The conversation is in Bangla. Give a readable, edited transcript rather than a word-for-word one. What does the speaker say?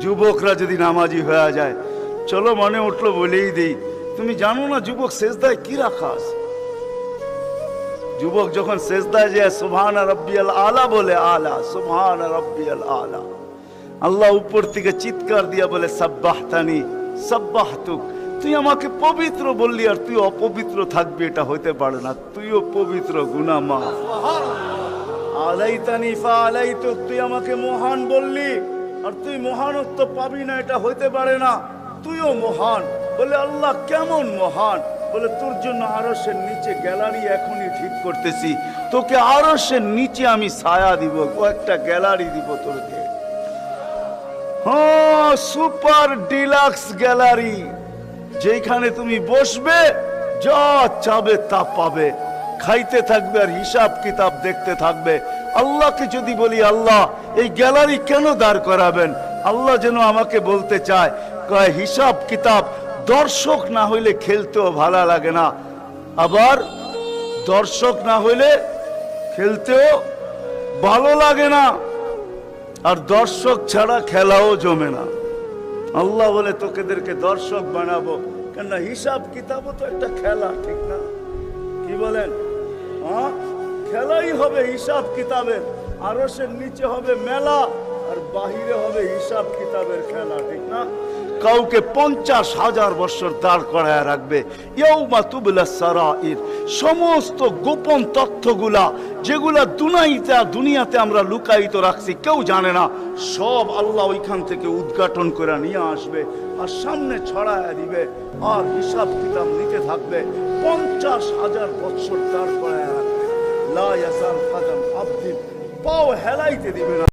যুবকরা যদি নামাজি হয়ে যায়, চলো মনে উঠলো বলেই দিই, তুমি জানো না যুবক সেজদায় কি রাখা আছে? যুবক যখন সেজদায় যায় সুবহান রাব্বিয়াল আলা বলে, আলা সুবহান রাব্বিয়াল আলা, আল্লাহ উপর থেকে চিৎকার দিয়া বলে সাব্বাহতানি সাব্বাহতুক, তুই আমাকে পবিত্র বললি আর তুই অপবিত্র থাকবি, এটা হইতে পারে না। তুইও পবিত্র, গুনাহ মাফ। আলাইতানি ফা আলাইতুক, তুই আমাকে মহান বললি আর তুই মহানত্ব পাবি না, এটা হইতে পারে না। তুইও মহান। বলে আল্লাহ কেমন মহান? বলে তোর জন্য আরশের নিচে গ্যালারি এখনই ঠিক করতেছি, তোকে আরশের নিচে আমি ছায়া দিব, কয়েকটা গ্যালারি দিব তোকে। হ্যাঁ, সুপার ডিলাক্স গ্যালারি, যেখানে তুমি বসবে যা চাবে তা পাবে, খাইতে থাকবে আর হিসাব কিতাব দেখতে থাকবে। আল্লাহকে যদি বলি আল্লাহ এই গ্যালারি কেন দাঁড় করাবেন, আল্লাহ যেন আমাকে বলতে চায় কয় হিসাব কিতাব দর্শক না হইলে খেলতেও ভালো লাগে না, আবার দর্শক না হইলে খেলতেও ভালো লাগে না, আর দর্শক ছাড়া খেলাও জমে না। আল্লাহ বলে তোকেদেরকে দর্শক বানাবো, কেননা হিসাব কিতাবও তো একটা খেলা, ঠিক না? কি বলেন? হ্যাঁ, খেলাই হবে হিসাব কিতাবের। আরশের নিচে হবে মেলা আর বাহিরে হবে হিসাব কিতাবের খেলা, ঠিক না? কাউকে 50,000 বছর দাঁড় করায় রাখবে। ইয়াউমা তুবলা সারাইর, সমস্ত গোপন তথ্যগুলা যেগুলা দুনিয়াতে আমরা লুকায়িত রাখছি, কেউ জানে না, সব আল্লাহ ওইখান থেকে উদ্ঘাটন করে নিয়ে আসবে আর সামনে ছড়ায় দিবে, আর হিসাব কিতাব নিতে থাকবে। 50,000 বছর দাঁড় করায় রাখবে। লা ইয়াসাল কাদাম আবদিন, পাও হেলাইতে দিবে না।